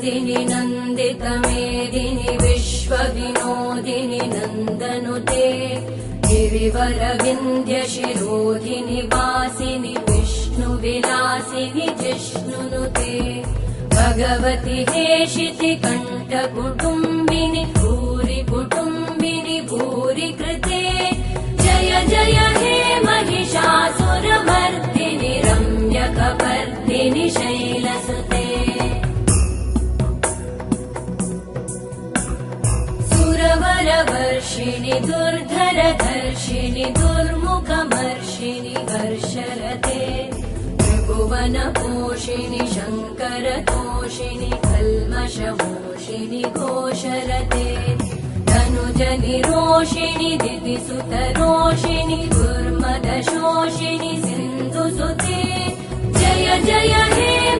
मेदिनि नन्दितमेदिनि विश्वविनोदिनि नन्दनुते गिरिवरविन्द्यशिरोधिनि वासिनि विष्णुविलासिनि जिष्णुनुते भगवति हेशिति कण्ठकुटुम्बिनि भूरि कुटुम्बिनि भूरि कृते जय जय हे महिषासुरमर्दिनि रम्यकपर्दिनि शैलसुते सुरवरवर्षिणि दुर्धरधर्षिणि दुर्मुखमर्षिणि हर्षरते त्रिभुवनपोषिणि शङ्करतोषिणि कल्मषमोषिणि घोषरते धनुजनिरोषिणि दितिसुतरोषिणि दुर्मदशोषिणि सिन्धुसुते जय जय हे